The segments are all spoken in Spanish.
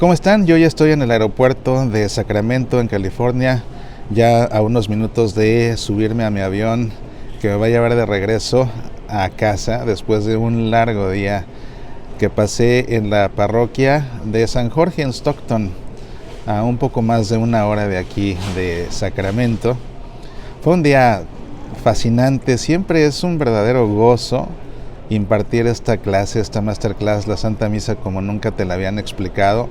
¿Cómo están? Yo ya estoy en el aeropuerto de Sacramento, en California, ya a unos minutos de subirme a mi avión que me va a llevar de regreso a casa después de un largo día que pasé en la parroquia de San Jorge en Stockton, a un poco más de una hora de aquí de Sacramento. Fue un día fascinante, siempre es un verdadero gozo impartir esta clase, esta masterclass, la Santa Misa, como nunca te la habían explicado.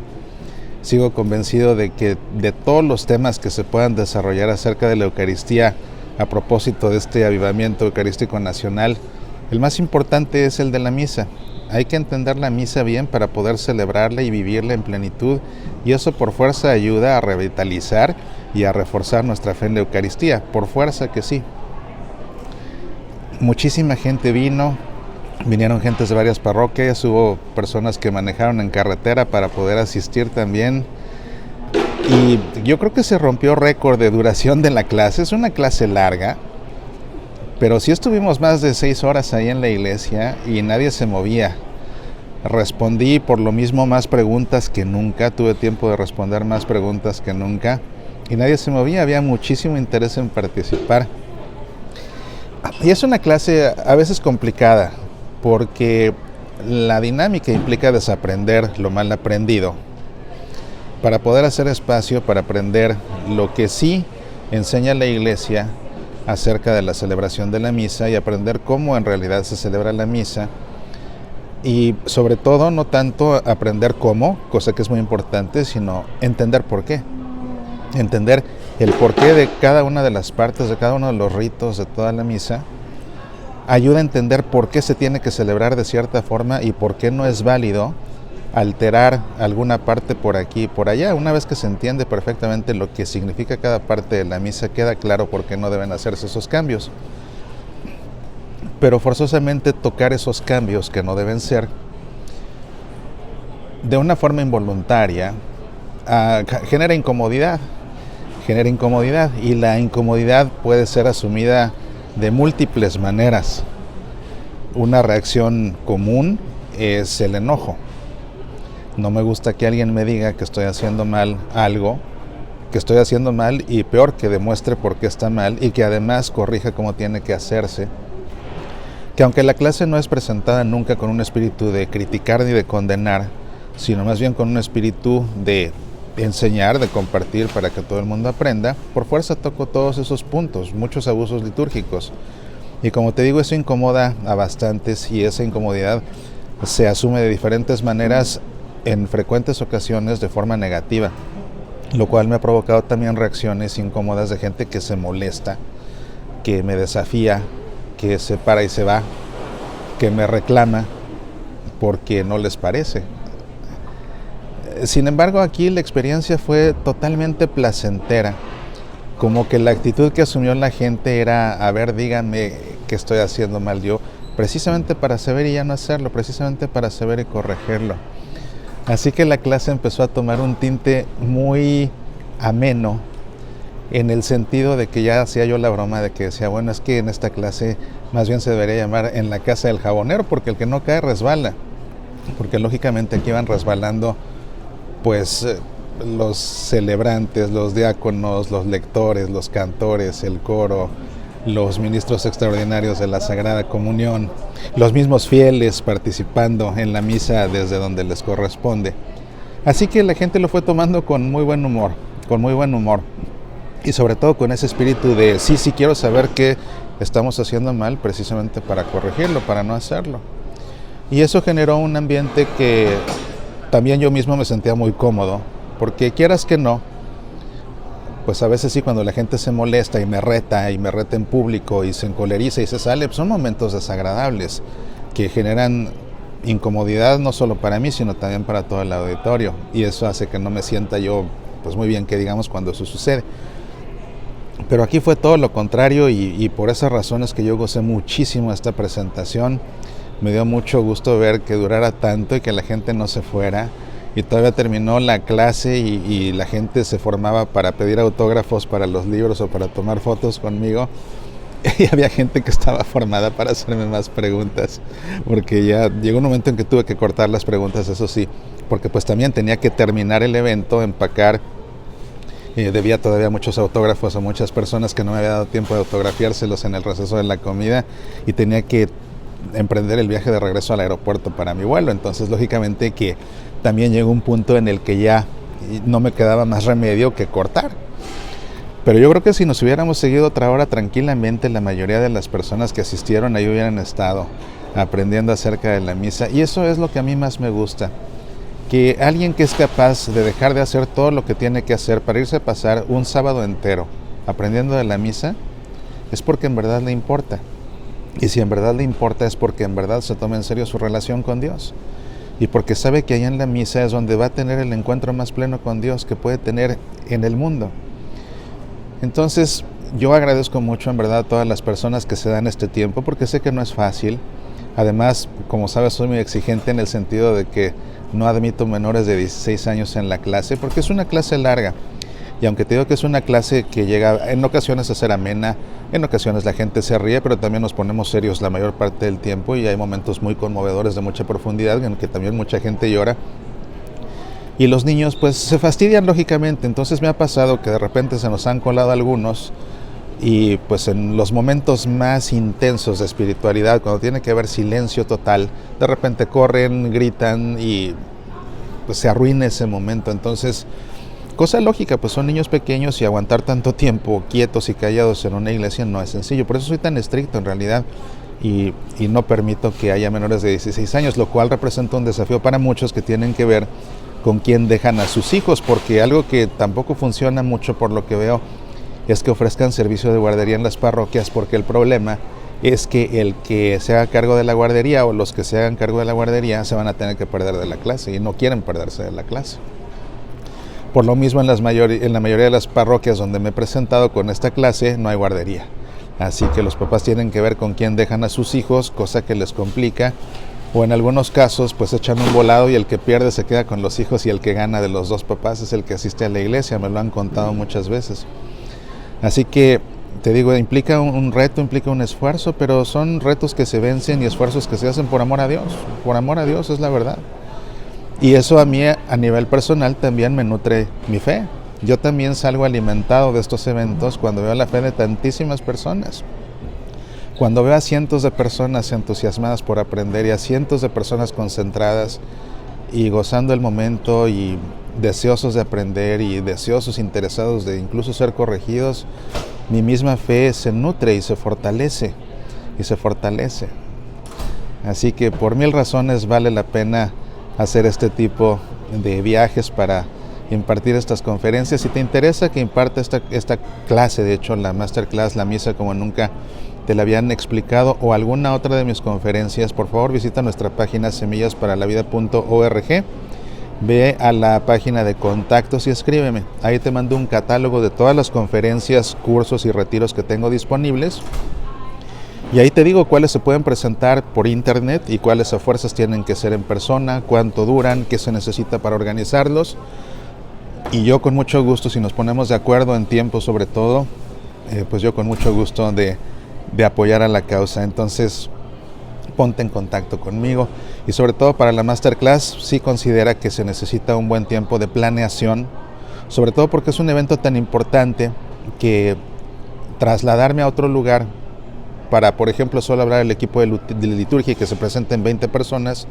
Sigo convencido de que de todos los temas que se puedan desarrollar acerca de la Eucaristía a propósito de este avivamiento eucarístico nacional, el más importante es el de la misa. Hay que entender la misa bien para poder celebrarla y vivirla en plenitud, y eso por fuerza ayuda a revitalizar y a reforzar nuestra fe en la Eucaristía, por fuerza que sí. Muchísima gente vinieron gentes de varias parroquias, hubo personas que manejaron en carretera para poder asistir también, y yo creo que se rompió récord de duración de la clase. Es una clase larga, pero sí estuvimos más de 6 horas ahí en la iglesia y nadie se movía. Respondí por lo mismo más preguntas que nunca, tuve tiempo de responder más preguntas que nunca y nadie se movía, había muchísimo interés en participar. Y es una clase a veces complicada porque la dinámica implica desaprender lo mal aprendido para poder hacer espacio para aprender lo que sí enseña la iglesia acerca de la celebración de la misa y aprender cómo en realidad se celebra la misa, y sobre todo no tanto aprender cómo, cosa que es muy importante, sino entender por qué. Entender el porqué de cada una de las partes, de cada uno de los ritos de toda la misa, ayuda a entender por qué se tiene que celebrar de cierta forma y por qué no es válido alterar alguna parte por aquí y por allá. Una vez que se entiende perfectamente lo que significa cada parte de la misa, queda claro por qué no deben hacerse esos cambios. Pero forzosamente tocar esos cambios que no deben ser de una forma involuntaria genera incomodidad, y la incomodidad puede ser asumida de múltiples maneras. Una reacción común es el enojo. No me gusta que alguien me diga que estoy haciendo mal algo, que estoy haciendo mal, y peor, que demuestre por qué está mal y que además corrija cómo tiene que hacerse. Que aunque la clase no es presentada nunca con un espíritu de criticar ni de condenar, sino más bien con un espíritu de enseñar, de compartir para que todo el mundo aprenda, por fuerza toco todos esos puntos, muchos abusos litúrgicos. Y como te digo, eso incomoda a bastantes, y esa incomodidad se asume de diferentes maneras, en frecuentes ocasiones de forma negativa, lo cual me ha provocado también reacciones incómodas de gente que se molesta, que me desafía, que se para y se va, que me reclama porque no les parece. Sin embargo, aquí la experiencia fue totalmente placentera, como que la actitud que asumió la gente era: a ver, díganme qué estoy haciendo mal yo, precisamente para saber y ya no hacerlo, precisamente para saber y corregirlo. Así que la clase empezó a tomar un tinte muy ameno, en el sentido de que ya hacía yo la broma de que decía, bueno, es que en esta clase más bien se debería llamar En la casa del jabonero, porque el que no cae resbala, porque lógicamente aquí van resbalando pues los celebrantes, los diáconos, los lectores, los cantores, el coro, los ministros extraordinarios de la Sagrada Comunión, los mismos fieles participando en la misa desde donde les corresponde. Así que la gente lo fue tomando con muy buen humor, y sobre todo con ese espíritu de sí quiero saber qué estamos haciendo mal, precisamente para corregirlo, para no hacerlo. Y eso generó un ambiente que también yo mismo me sentía muy cómodo, porque quieras que no, pues a veces sí, cuando la gente se molesta y me reta en público y se encoleriza y se sale, pues son momentos desagradables que generan incomodidad no solo para mí, sino también para todo el auditorio, y eso hace que no me sienta yo pues muy bien, que digamos, cuando eso sucede. Pero aquí fue todo lo contrario, y por esas razones que yo gocé muchísimo esta presentación. Me dio mucho gusto ver que durara tanto y que la gente no se fuera, y todavía terminó la clase y la gente se formaba para pedir autógrafos para los libros o para tomar fotos conmigo. Y había gente que estaba formada para hacerme más preguntas, porque ya llegó un momento en que tuve que cortar las preguntas, eso sí, porque pues también tenía que terminar el evento, empacar, debía todavía muchos autógrafos a muchas personas que no me había dado tiempo de autografiárselos en el receso de la comida, y tenía que emprender el viaje de regreso al aeropuerto para mi vuelo. Entonces lógicamente que también llegó un punto en el que ya no me quedaba más remedio que cortar. Pero yo creo que si nos hubiéramos seguido otra hora tranquilamente, la mayoría de las personas que asistieron ahí hubieran estado aprendiendo acerca de la misa. Y eso es lo que a mí más me gusta, que alguien que es capaz de dejar de hacer todo lo que tiene que hacer para irse a pasar un sábado entero aprendiendo de la misa, es porque en verdad le importa. Y si en verdad le importa, es porque en verdad se toma en serio su relación con Dios, y porque sabe que allá en la misa es donde va a tener el encuentro más pleno con Dios que puede tener en el mundo. Entonces yo agradezco mucho en verdad a todas las personas que se dan este tiempo, porque sé que no es fácil. Además, como sabes, soy muy exigente en el sentido de que no admito menores de 16 años en la clase, porque es una clase larga. Y aunque te digo que es una clase que llega en ocasiones a ser amena, en ocasiones la gente se ríe, pero también nos ponemos serios la mayor parte del tiempo, y hay momentos muy conmovedores de mucha profundidad en que también mucha gente llora. Y los niños pues se fastidian lógicamente. Entonces me ha pasado que de repente se nos han colado algunos, y pues en los momentos más intensos de espiritualidad, cuando tiene que haber silencio total, de repente corren, gritan y pues se arruina ese momento. Entonces, cosa lógica, pues son niños pequeños, y aguantar tanto tiempo quietos y callados en una iglesia no es sencillo. Por eso soy tan estricto en realidad, y no permito que haya menores de 16 años, lo cual representa un desafío para muchos que tienen que ver con quién dejan a sus hijos, porque algo que tampoco funciona mucho por lo que veo es que ofrezcan servicio de guardería en las parroquias, porque el problema es que el que se haga cargo de la guardería o los que se hagan cargo de la guardería se van a tener que perder de la clase, y no quieren perderse de la clase. Por lo mismo en la mayoría de las parroquias donde me he presentado con esta clase no hay guardería, así que los papás tienen que ver con quién dejan a sus hijos, cosa que les complica, o en algunos casos pues echan un volado y el que pierde se queda con los hijos, y el que gana de los dos papás es el que asiste a la iglesia. Me lo han contado muchas veces. Así que te digo, implica un reto, implica un esfuerzo, pero son retos que se vencen y esfuerzos que se hacen por amor a Dios. Por amor a Dios, es la verdad. Y eso a mí a nivel personal también me nutre mi fe. Yo también salgo alimentado de estos eventos cuando veo la fe de tantísimas personas. Cuando veo a cientos de personas entusiasmadas por aprender, y a cientos de personas concentradas y gozando el momento y deseosos de aprender y deseosos, interesados de incluso ser corregidos, mi misma fe se nutre y se fortalece, y se fortalece. Así que por 1000 razones vale la pena hacer este tipo de viajes para impartir estas conferencias. Si te interesa que imparta esta clase, de hecho la masterclass, la misa como nunca te la habían explicado, o alguna otra de mis conferencias, por favor visita nuestra página semillasparalavida.org, ve a la página de contactos y escríbeme. Ahí te mando un catálogo de todas las conferencias, cursos y retiros que tengo disponibles, y ahí te digo cuáles se pueden presentar por internet y cuáles a fuerzas tienen que ser en persona, cuánto duran, qué se necesita para organizarlos. Y yo con mucho gusto, si nos ponemos de acuerdo en tiempo sobre todo, pues yo con mucho gusto de apoyar a la causa. Entonces ponte en contacto conmigo, y sobre todo para la masterclass sí considera que se necesita un buen tiempo de planeación, sobre todo porque es un evento tan importante que trasladarme a otro lugar para, por ejemplo, solo hablar el equipo de liturgia y que se presenten 20 personas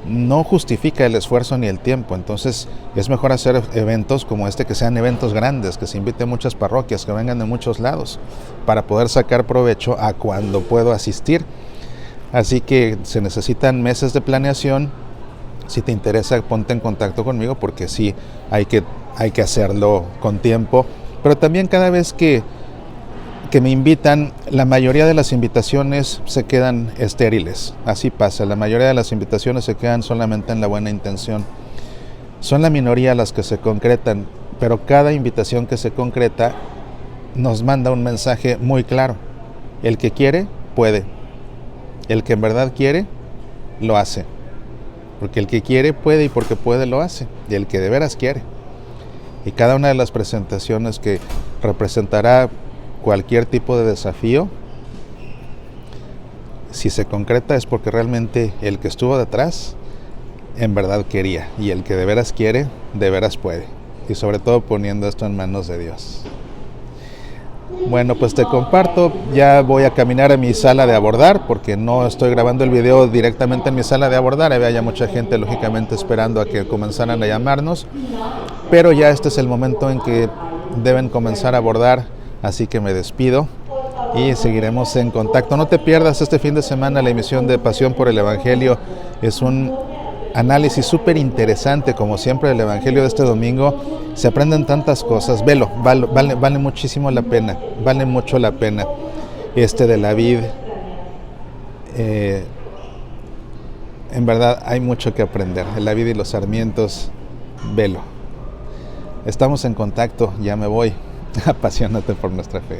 no justifica el esfuerzo ni el tiempo. Entonces es mejor hacer eventos como este, que sean eventos grandes, que se inviten muchas parroquias, que vengan de muchos lados, para poder sacar provecho a cuando puedo asistir. Así que se necesitan meses de planeación. Si te interesa, ponte en contacto conmigo, porque sí, hay que hacerlo con tiempo. Pero también cada vez que me invitan, la mayoría de las invitaciones se quedan estériles. Así pasa, la mayoría de las invitaciones se quedan solamente en la buena intención. Son la minoría las que se concretan, pero cada invitación que se concreta nos manda un mensaje muy claro. El que quiere, puede. El que en verdad quiere, lo hace. Porque el que quiere, puede, y porque puede, lo hace. Y el que de veras quiere. Y cada una de las presentaciones que representará cualquier tipo de desafío, si se concreta, es porque realmente el que estuvo detrás en verdad quería. Y el que de veras quiere, de veras puede. Y sobre todo poniendo esto en manos de Dios. Bueno, pues te comparto, ya voy a caminar a mi sala de abordar, porque no estoy grabando el video directamente en mi sala de abordar. Había ya mucha gente lógicamente esperando a que comenzaran a llamarnos, pero ya este es el momento en que deben comenzar a abordar, así que me despido y seguiremos en contacto. No te pierdas este fin de semana la emisión de Pasión por el Evangelio. Es un análisis súper interesante, como siempre, del Evangelio de este domingo. Se aprenden tantas cosas. Velo, vale muchísimo la pena, vale mucho la pena. De la vid, en verdad hay mucho que aprender. La vid y los sarmientos, velo. Estamos en contacto, ya me voy. Apasionate por nuestra fe.